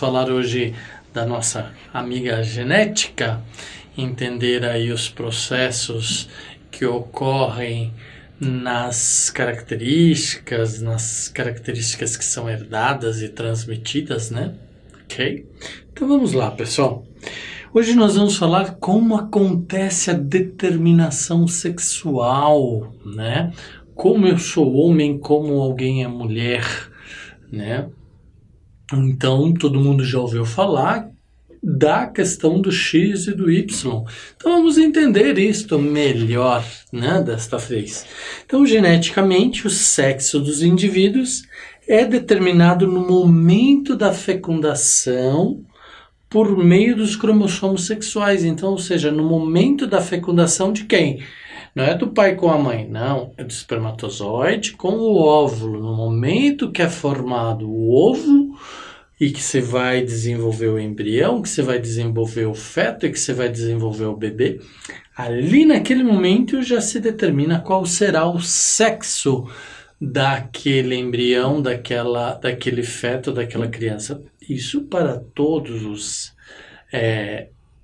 falar hoje da nossa amiga genética, entender aí os processos que ocorrem nas características que são herdadas e transmitidas, né? Ok? Então vamos lá, pessoal. Hoje nós vamos falar como acontece a determinação sexual, né? Como eu sou homem, como alguém é mulher, né? Então, todo mundo já ouviu falar da questão do X e do Y. Então, vamos entender isto melhor, né, desta vez. Então, geneticamente, o sexo dos indivíduos é determinado no momento da fecundação por meio dos cromossomos sexuais. Então, ou seja, no momento da fecundação de quem? Não é do pai com a mãe, não. É do espermatozoide com o óvulo. No momento que é formado o ovo e que você vai desenvolver o embrião, que você vai desenvolver o feto e que você vai desenvolver o bebê, ali naquele momento já se determina qual será o sexo daquele embrião, daquele feto, daquela criança. Isso para todos os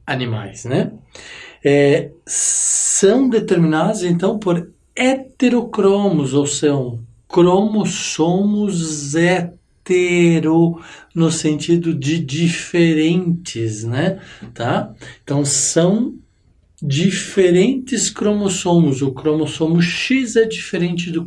animais, né? São determinados então por heterocromos, ou são cromossomos hetero no sentido de diferentes, né? Tá? Então são diferentes cromossomos. O cromossomo X é diferente do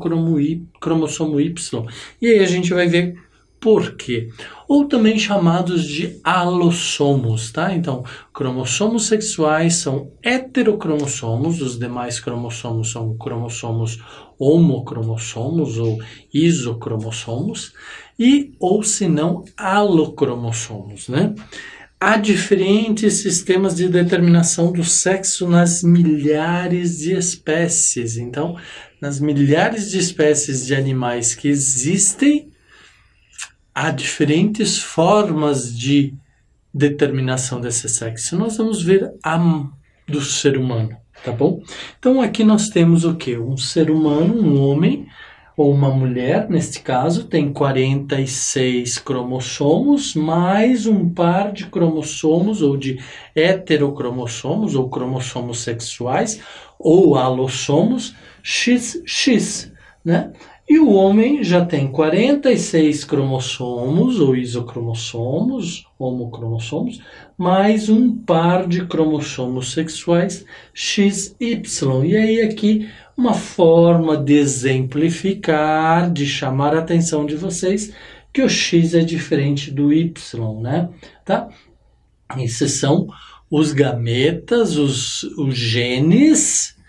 cromossomo Y. E aí a gente vai ver por quê. Ou também chamados de alossomos, tá? Então, cromossomos sexuais são heterocromossomos, os demais cromossomos são cromossomos homocromossomos ou isocromossomos, ou se não, alocromossomos, né? Há diferentes sistemas de determinação do sexo nas milhares de espécies. Então, nas milhares de espécies de animais que existem, há diferentes formas de determinação desse sexo. Nós vamos ver a do ser humano, tá bom? Então, aqui nós temos o quê? Um ser humano, um homem, ou uma mulher, neste caso, tem 46 cromossomos, mais um par de cromossomos, ou de heterocromossomos, ou cromossomos sexuais, ou alossomos, XX, né? E o homem já tem 46 cromossomos, ou isocromossomos, homocromossomos, mais um par de cromossomos sexuais, XY. E aí aqui uma forma de exemplificar, de chamar a atenção de vocês, que o X é diferente do Y, né? Tá? Esses são os gametas, os genes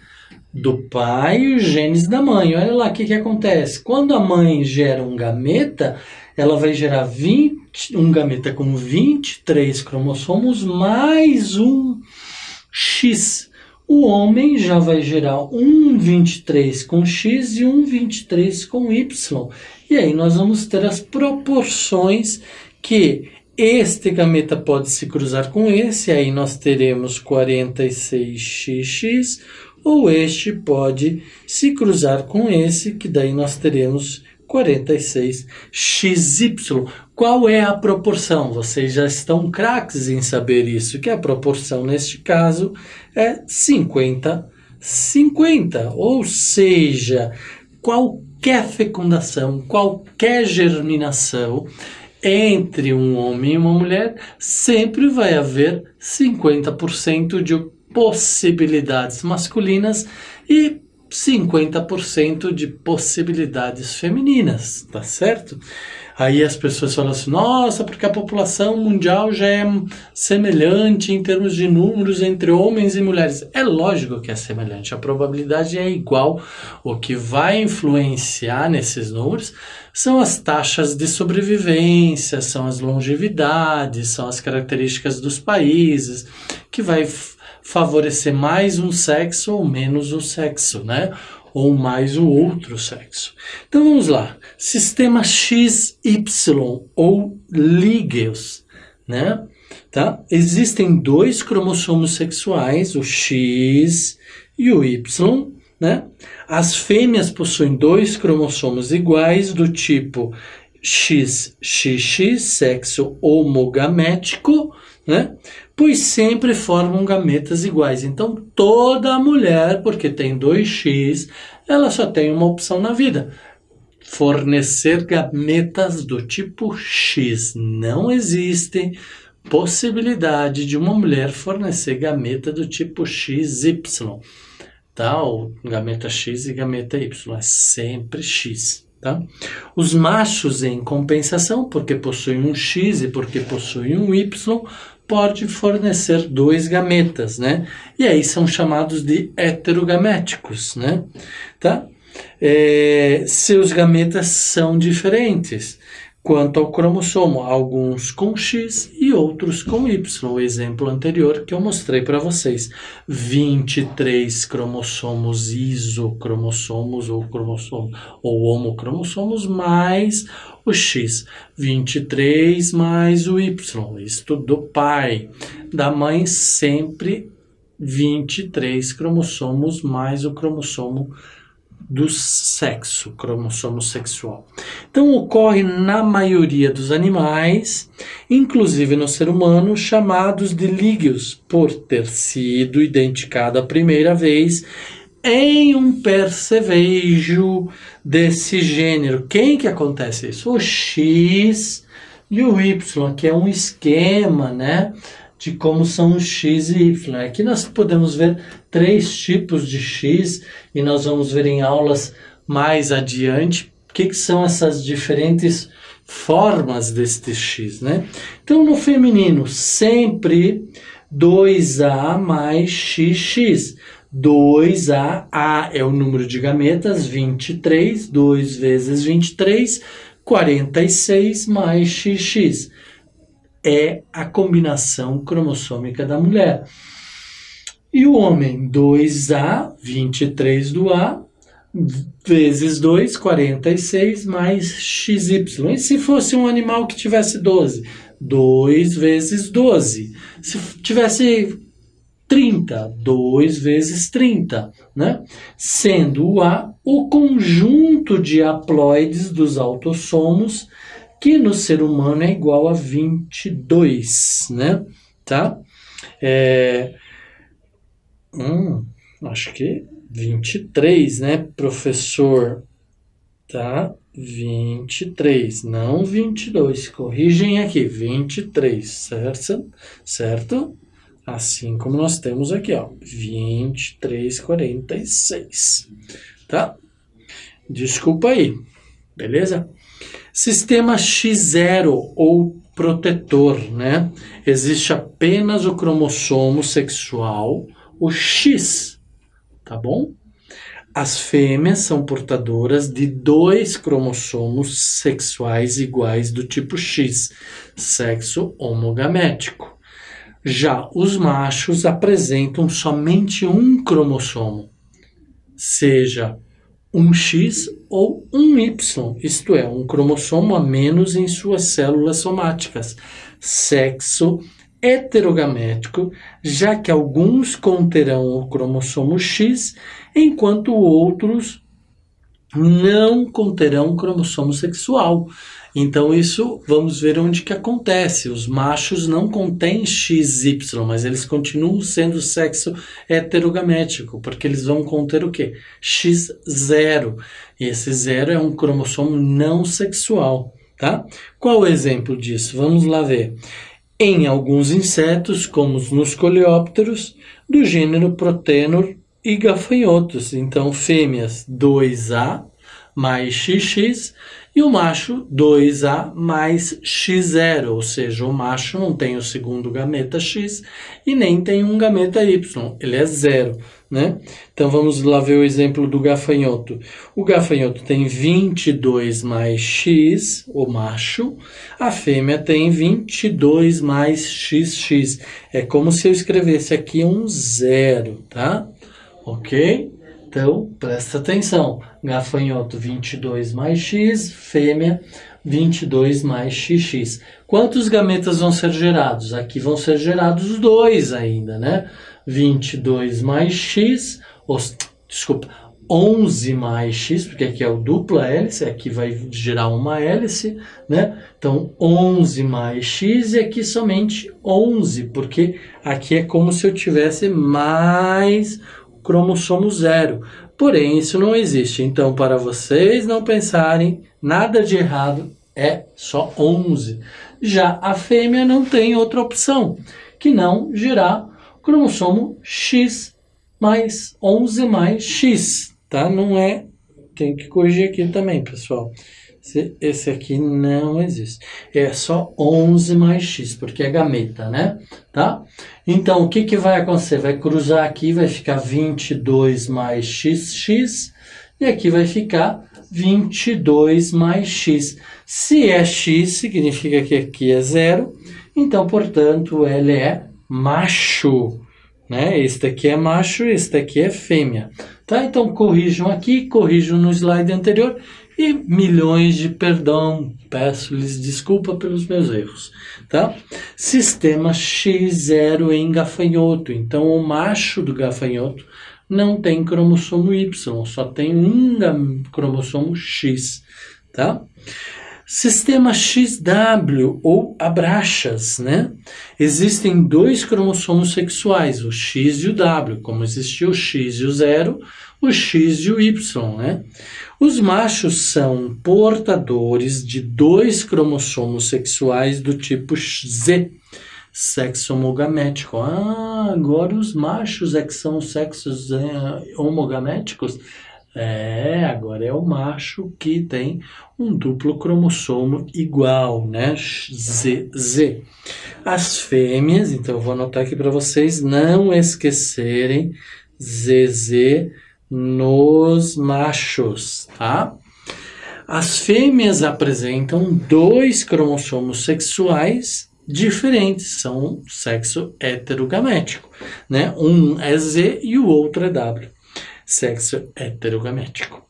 do pai e os genes da mãe. Olha lá o que acontece. Quando a mãe gera um gameta, ela vai gerar um gameta com 23 cromossomos mais um X. O homem já vai gerar um 23 com X e um 23 com Y. E aí nós vamos ter as proporções que este gameta pode se cruzar com esse, aí nós teremos 46XX, ou este pode se cruzar com esse, que daí nós teremos 46XY. Qual é a proporção? Vocês já estão craques em saber isso, que a proporção neste caso é 50-50, ou seja, qualquer fecundação, qualquer germinação entre um homem e uma mulher, sempre vai haver 50% de possibilidades masculinas e 50% de possibilidades femininas, tá certo? Aí as pessoas falam assim, nossa, porque a população mundial já é semelhante em termos de números entre homens e mulheres. É lógico que é semelhante, a probabilidade é igual. O que vai influenciar nesses números são as taxas de sobrevivência, são as longevidades, são as características dos países, que vai favorecer mais um sexo ou menos um sexo, né? Ou mais o outro sexo. Então vamos lá. Sistema XY ou lígueos, né? Tá? Existem dois cromossomos sexuais, o X e o Y, né? As fêmeas possuem dois cromossomos iguais do tipo XXX, sexo homogamético, né? Pois sempre formam gametas iguais. Então, toda mulher, porque tem 2x, ela só tem uma opção na vida: fornecer gametas do tipo X. Não existe possibilidade de uma mulher fornecer gameta do tipo XY, tá? Ou gameta X e gameta Y, é sempre X, tá? Os machos, em compensação, porque possuem um X e porque possuem um Y, pode fornecer 2 gametas, né? E aí são chamados de heterogaméticos, né? Tá? Seus gametas são diferentes quanto ao cromossomo, alguns com X e outros com Y. O exemplo anterior que eu mostrei para vocês: 23 cromossomos isocromossomos ou homocromossomos mais o X, 23 mais o Y, isto do pai. Da mãe, sempre 23 cromossomos mais o cromossomo do sexo, cromossomo sexual. Então, ocorre na maioria dos animais, inclusive no ser humano, chamados de lígios, por ter sido identificado a primeira vez em um percevejo desse gênero. Quem que acontece isso? O X e o Y, que é um esquema, né, de como são os X e Y. Aqui nós podemos ver 3 tipos de X e nós vamos ver em aulas mais adiante o que são essas diferentes formas deste X, né? Então, no feminino, sempre 2A mais XX. 2A, A é o número de gametas, 23, 2 vezes 23, 46 mais XX. É a combinação cromossômica da mulher. E o homem, 2A, 23 do A, vezes 2, 46, mais XY. E se fosse um animal que tivesse 12? 2 vezes 12. Se tivesse 30, 2 vezes 30, né? Sendo o A o conjunto de haploides dos autossomos, que no ser humano é igual a 22, né? Tá? Acho que 23, né, professor? Tá? 23, não 22. Corrigem aqui, 23, certo? Certo? Assim como nós temos aqui, ó, 23, 46, tá? Desculpa aí, beleza? Sistema X0 ou protetor, né? Existe apenas o cromossomo sexual, o X, tá bom? As fêmeas são portadoras de 2 cromossomos sexuais iguais do tipo X, sexo homogamético. Já os machos apresentam somente um cromossomo, seja um X ou um Y, isto é, um cromossomo a menos em suas células somáticas, sexo heterogamético, já que alguns conterão o cromossomo X, enquanto outros não conterão o cromossomo sexual. Então isso, vamos ver onde que acontece. Os machos não contêm XY, mas eles continuam sendo sexo heterogamético, porque eles vão conter o quê? X0. E esse 0 é um cromossomo não sexual, tá? Qual o exemplo disso? Vamos lá ver. Em alguns insetos, como nos coleópteros, do gênero Protenor e gafanhotos. Então, fêmeas 2A mais XX e o macho 2A mais X0, ou seja, o macho não tem o segundo gameta X e nem tem um gameta Y, ele é 0, né? Então vamos lá ver o exemplo do gafanhoto. O gafanhoto tem 22 mais X, o macho, a fêmea tem 22 mais XX. É como se eu escrevesse aqui um 0, tá? Ok? Então, presta atenção. Gafanhoto 22 mais X, fêmea 22 mais XX. Quantos gametas vão ser gerados? Aqui vão ser gerados 2 ainda, né? 22 mais X, desculpa, 11 mais X, porque aqui é o dupla hélice, aqui vai gerar uma hélice, né? Então, 11 mais X e aqui somente 11, porque aqui é como se eu tivesse mais o cromossomo 0. Porém, isso não existe. Então, para vocês não pensarem nada de errado, é só 11. Já a fêmea não tem outra opção, que não gerar o cromossomo X mais 11 mais X, tá? Não é, tem que corrigir aqui também, pessoal. Esse aqui não existe. É só 11 mais X, porque é gameta, né? Tá? Então, o que que vai acontecer? Vai cruzar aqui, vai ficar 22 mais XX, e aqui vai ficar 22 mais X. Se é X, significa que aqui é 0, então, portanto, ele é macho, né? Este aqui é macho, este aqui é fêmea. Tá? Então, corrijam aqui, corrijam no slide anterior e milhões de perdão. Peço-lhes desculpa pelos meus erros. Tá? Sistema X0 em gafanhoto. Então, o macho do gafanhoto não tem cromossomo Y, só tem um cromossomo X. Tá? Sistema XW ou abraxas, né? Existem dois cromossomos sexuais, o X e o W, como existia o X e o 0, o X e o Y, né? Os machos são portadores de dois cromossomos sexuais do tipo Z, sexo homogamético. Ah, agora os machos é que são sexos homogaméticos? Agora é o macho que tem um duplo cromossomo igual, né? ZZ. As fêmeas, então eu vou anotar aqui para vocês não esquecerem ZZ nos machos, tá? As fêmeas apresentam dois cromossomos sexuais diferentes, são sexo heterogamético, né? Um é Z e o outro é W. Sexo heterogamético.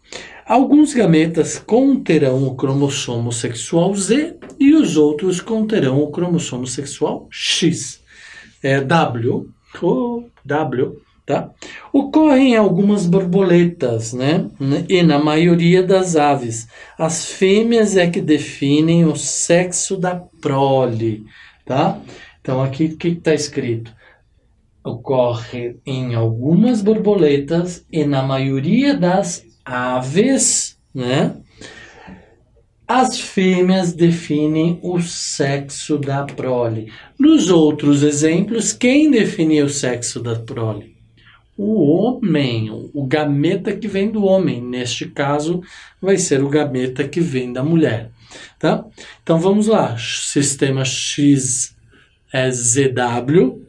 Alguns gametas conterão o cromossomo sexual Z e os outros conterão o cromossomo sexual X. W, tá? Ocorrem algumas borboletas, né? E na maioria das aves. As fêmeas é que definem o sexo da prole, tá? Então aqui o que está escrito? Ocorre em algumas borboletas e na maioria das aves, né? As fêmeas definem o sexo da prole. Nos outros exemplos, quem define o sexo da prole? O homem, o gameta que vem do homem. Neste caso, vai ser o gameta que vem da mulher, tá? Então vamos lá. Sistema X é ZW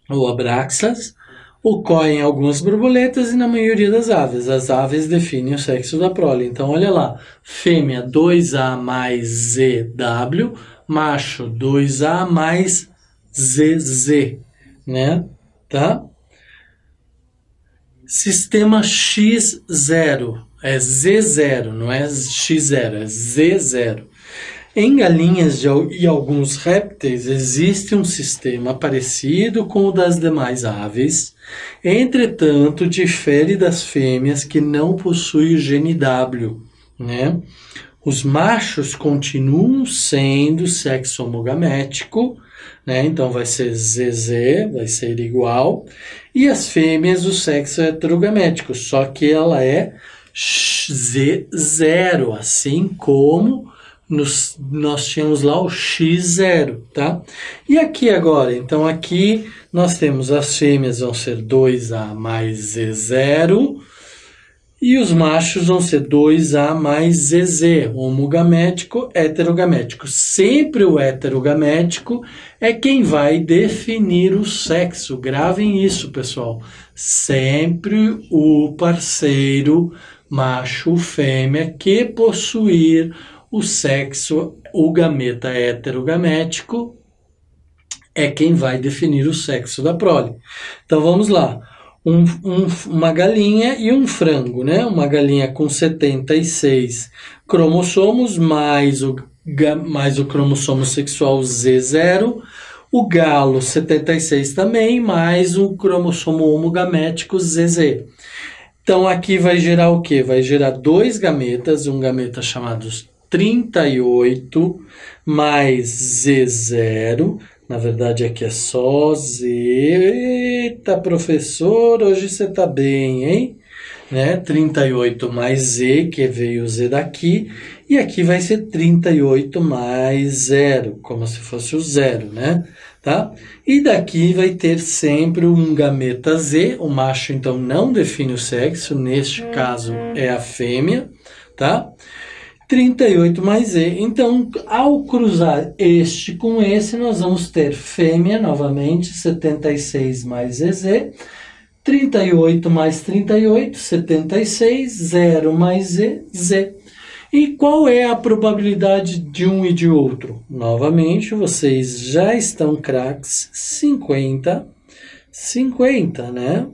ou abraxas, ocorrem em algumas borboletas e na maioria das aves. As aves definem o sexo da prole. Então, olha lá, fêmea 2A mais ZW, macho 2A mais ZZ, né? Tá? Sistema X0, é Z0, não é X0, é Z0. Em galinhas e alguns répteis existe um sistema parecido com o das demais aves, entretanto difere das fêmeas que não possuem o gene W, né? Os machos continuam sendo sexo homogamético, né? Então vai ser ZZ, vai ser igual, e as fêmeas o sexo é heterogamético, só que ela é Z0, assim como nós tínhamos lá o X0, tá? E aqui agora, então aqui nós temos as fêmeas vão ser 2A mais Z0 e os machos vão ser 2A mais ZZ, homogamético, heterogamético. Sempre o heterogamético é quem vai definir o sexo. Gravem isso, pessoal. Sempre o parceiro macho fêmea que possuir o sexo, o gameta heterogamético, é quem vai definir o sexo da prole. Então vamos lá. Uma galinha e um frango, né? Uma galinha com 76 cromossomos, mais o cromossomo sexual Z0. O galo, 76 também, mais o cromossomo homogamético ZZ. Então aqui vai gerar o quê? Vai gerar dois gametas, um gameta chamado 38 mais Z0. Na verdade aqui é só Z. Eita, professor, hoje você tá bem, hein? Né? 38 mais Z, que veio o Z daqui, e aqui vai ser 38 mais 0, como se fosse o 0, né? Tá? E daqui vai ter sempre um gameta Z, o macho então não define o sexo, neste caso é a fêmea, tá? 38 mais Z. Então, ao cruzar este com esse, nós vamos ter fêmea novamente, 76 mais ZZ, 38 mais 38, 76, 0 mais Z, Z. E qual é a probabilidade de um e de outro? Novamente, vocês já estão craques, 50, 50, né?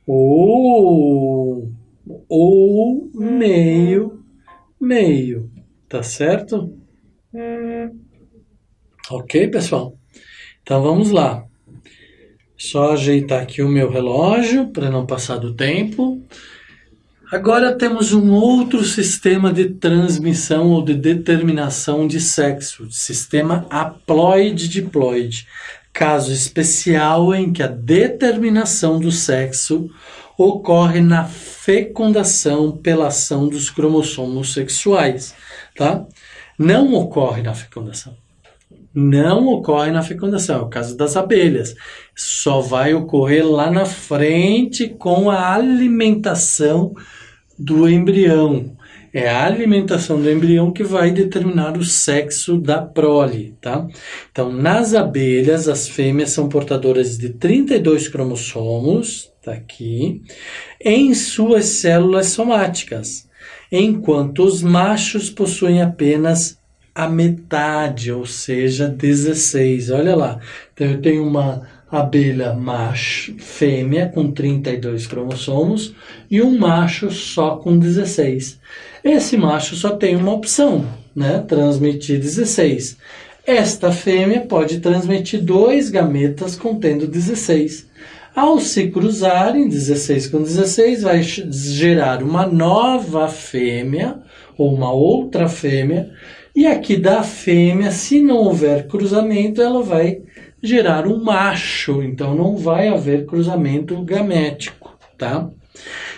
Ou meio, meio, tá certo? Ok, pessoal? Então vamos lá. Só ajeitar aqui o meu relógio para não passar do tempo. Agora temos um outro sistema de transmissão ou de determinação de sexo, sistema haploide-diploide, caso especial em que a determinação do sexo ocorre na fecundação pela ação dos cromossomos sexuais, tá? Não ocorre na fecundação. Não ocorre na fecundação, é o caso das abelhas. Só vai ocorrer lá na frente com a alimentação do embrião. É a alimentação do embrião que vai determinar o sexo da prole, tá? Então, nas abelhas, as fêmeas são portadoras de 32 cromossomos, tá aqui, em suas células somáticas, enquanto os machos possuem apenas a metade, ou seja, 16. Olha lá. Então eu tenho uma abelha macho, fêmea com 32 cromossomos e um macho só com 16. Esse macho só tem uma opção, né? Transmitir 16. Esta fêmea pode transmitir dois gametas contendo 16. Ao se cruzarem 16 com 16, vai gerar uma nova fêmea ou uma outra fêmea. E aqui da fêmea, se não houver cruzamento, ela vai gerar um macho. Então, não vai haver cruzamento gamético, tá?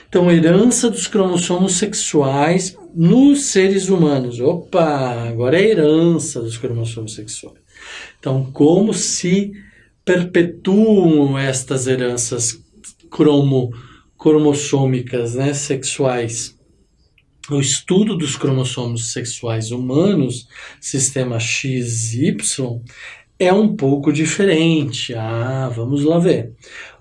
Então, herança dos cromossomos sexuais nos seres humanos. Opa, agora é herança dos cromossomos sexuais. Então, como se perpetuam estas heranças cromossômicas, né, sexuais? O estudo dos cromossomos sexuais humanos, sistema XY, é um pouco diferente. Vamos lá ver.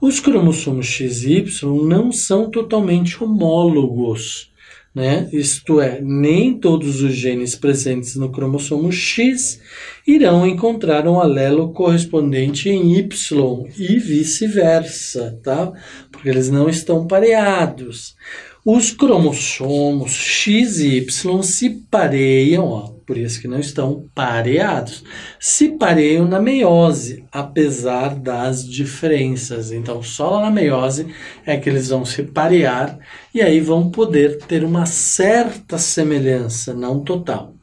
Os cromossomos XY não são totalmente homólogos, né? Isto é, nem todos os genes presentes no cromossomo X irão encontrar um alelo correspondente em Y e vice-versa, tá? Porque eles não estão pareados. Os cromossomos X e Y se pareiam, por isso que não estão pareados, se pareiam na meiose, apesar das diferenças. Então, só lá na meiose é que eles vão se parear e aí vão poder ter uma certa semelhança, não total.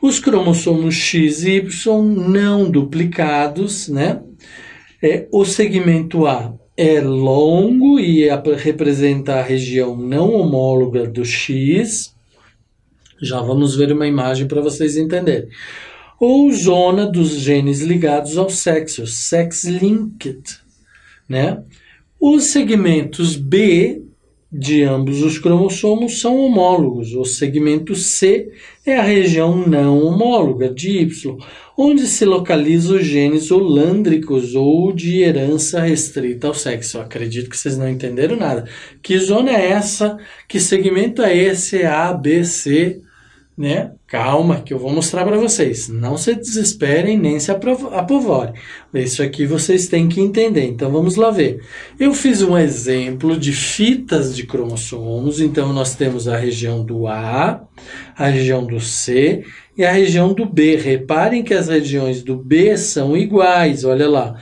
Os cromossomos X e Y não duplicados, né? O segmento A é longo e representa a região não homóloga do X. Já vamos ver uma imagem para vocês entenderem. Ou zona dos genes ligados ao sexo, sex-linked, né? Os segmentos B de ambos os cromossomos são homólogos. O segmento C é a região não homóloga de Y, onde se localizam os genes holândricos ou de herança restrita ao sexo. Eu acredito que vocês não entenderam nada. Que zona é essa? Que segmento é esse? A, B, C, né? Calma, que eu vou mostrar para vocês. Não se desesperem nem se apavorem. Isso aqui vocês têm que entender. Então vamos lá ver. Eu fiz um exemplo de fitas de cromossomos. Então nós temos a região do A, a região do C e a região do B. Reparem que as regiões do B são iguais. Olha lá.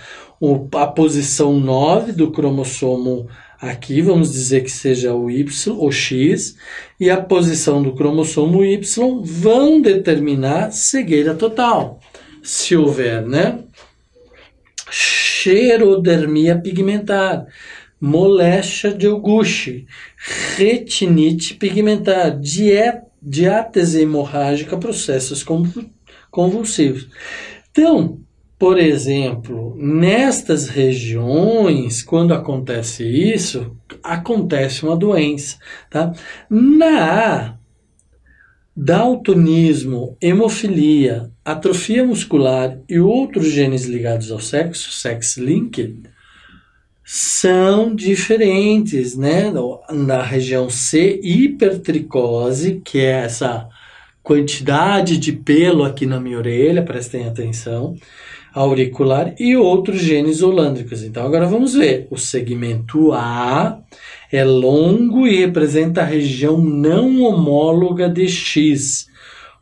A posição 9 do cromossomo Aqui vamos dizer que seja o Y, o X, e a posição do cromossomo Y vão determinar cegueira total, se houver, né? Xerodermia pigmentar, moléstia de Auguste, retinite pigmentar, diátese hemorrágica, processos convulsivos. Então, por exemplo, nestas regiões, quando acontece isso, acontece uma doença, tá? Daltonismo, hemofilia, atrofia muscular e outros genes ligados ao sexo, sex-linked, são diferentes, né? Na região C, hipertricose, que é essa quantidade de pelo aqui na minha orelha, prestem atenção, auricular, e outros genes holândricos. Então agora vamos ver. O segmento A é longo e representa a região não homóloga de X,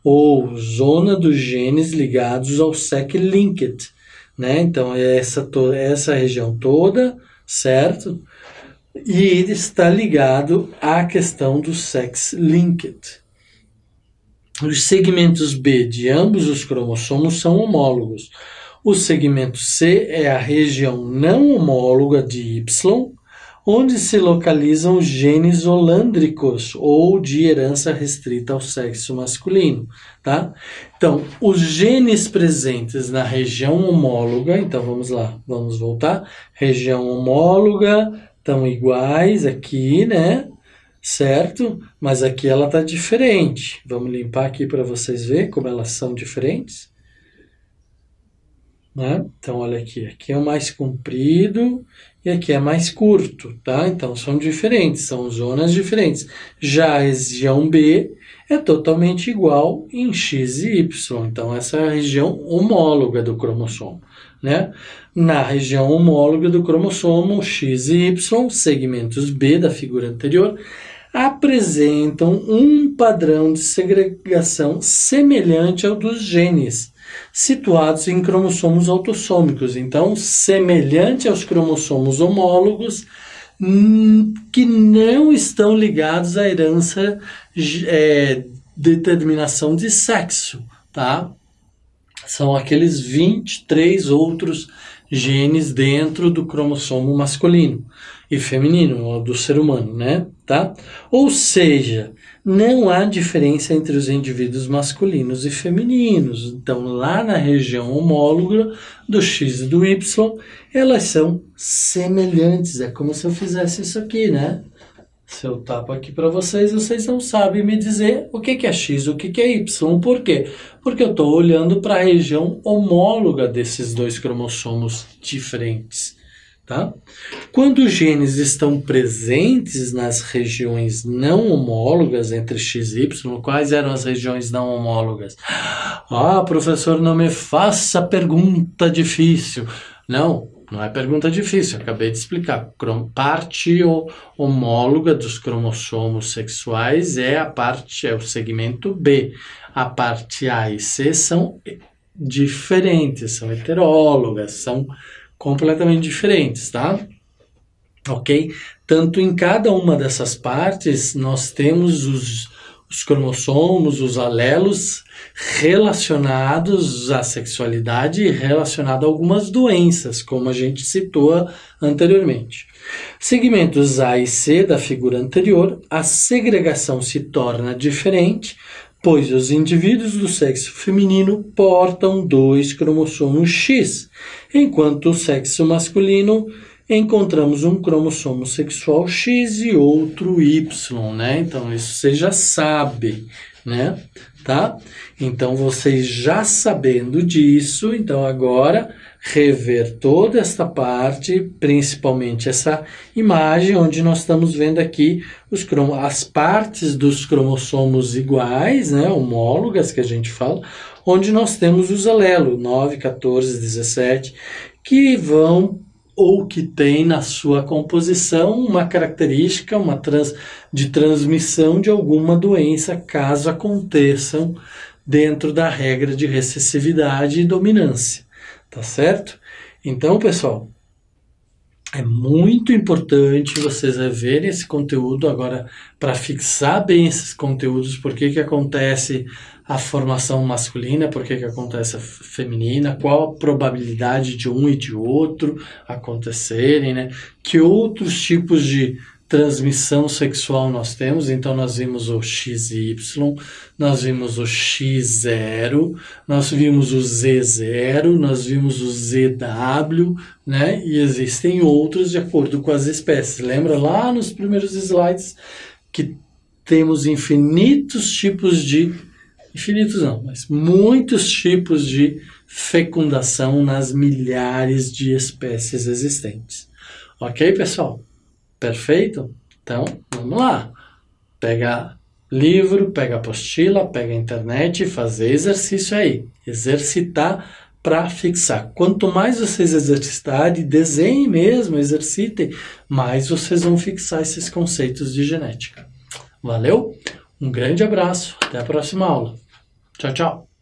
ou zona dos genes ligados ao sex-linked, né? Então é essa região toda, certo? E ele está ligado à questão do sex-linked. Os segmentos B de ambos os cromossomos são homólogos. O segmento C é a região não homóloga de Y, onde se localizam os genes holândricos ou de herança restrita ao sexo masculino, tá? Então, os genes presentes na região homóloga, então vamos lá, vamos voltar. Região homóloga estão iguais aqui, né? Certo? Mas aqui ela está diferente. Vamos limpar aqui para vocês verem como elas são diferentes. Né? Então, olha aqui. Aqui é o mais comprido e aqui é mais curto, tá? Então, são diferentes, são zonas diferentes. Já a região B é totalmente igual em X e Y. Então, essa é a região homóloga do cromossomo, né? Na região homóloga do cromossomo X e Y, segmentos B da figura anterior, apresentam um padrão de segregação semelhante ao dos genes situados em cromossomos autossômicos. Então, semelhante aos cromossomos homólogos que não estão ligados à herança determinação de sexo, tá? São aqueles 23 outros genes dentro do cromossomo masculino e feminino do ser humano, né? Tá? Ou seja, não há diferença entre os indivíduos masculinos e femininos. Então, lá na região homóloga do X e do Y, elas são semelhantes. É como se eu fizesse isso aqui, né? Se eu tapo aqui para vocês, vocês não sabem me dizer o que é X, o que é Y. Por quê? Porque eu estou olhando para a região homóloga desses dois cromossomos diferentes. Tá? Quando os genes estão presentes nas regiões não homólogas entre X e Y, quais eram as regiões não homólogas? Ah, professor, não me faça pergunta difícil. Não é pergunta difícil, acabei de explicar. Parte homóloga dos cromossomos sexuais é o segmento B. A parte A e C são diferentes, são heterólogas, são completamente diferentes, tá? Ok? Tanto em cada uma dessas partes, nós temos os cromossomos, os alelos relacionados à sexualidade e relacionados a algumas doenças, como a gente citou anteriormente. Segmentos A e C da figura anterior, a segregação se torna diferente, pois os indivíduos do sexo feminino portam 2 cromossomos X, enquanto o sexo masculino encontramos um cromossomo sexual X e outro Y, né? Então, isso vocês já sabem, né? Tá? Então, vocês já sabendo disso, então agora rever toda esta parte, principalmente essa imagem onde nós estamos vendo aqui as partes dos cromossomos iguais, né, homólogas que a gente fala, onde nós temos os alelos 9, 14, 17, que vão ou que tem na sua composição uma característica de transmissão de alguma doença, caso aconteçam dentro da regra de recessividade e dominância. Tá certo? Então, pessoal, É muito importante vocês reverem esse conteúdo agora para fixar bem esses conteúdos, por que que acontece a formação masculina, por que que acontece a feminina, qual a probabilidade de um e de outro acontecerem, né? Que outros tipos de transmissão sexual nós temos? Então nós vimos o XY, nós vimos o X0, nós vimos o Z0, nós vimos o ZW, né? E existem outros de acordo com as espécies. Lembra lá nos primeiros slides que temos infinitos tipos de, infinitos não, mas muitos tipos de fecundação nas milhares de espécies existentes. Ok, pessoal? Perfeito? Então, vamos lá. Pega livro, pega apostila, pega a internet e fazer exercício aí. Exercitar para fixar. Quanto mais vocês exercitarem, desenhem mesmo, exercitem, mais vocês vão fixar esses conceitos de genética. Valeu? Um grande abraço, até a próxima aula. Tchau, tchau.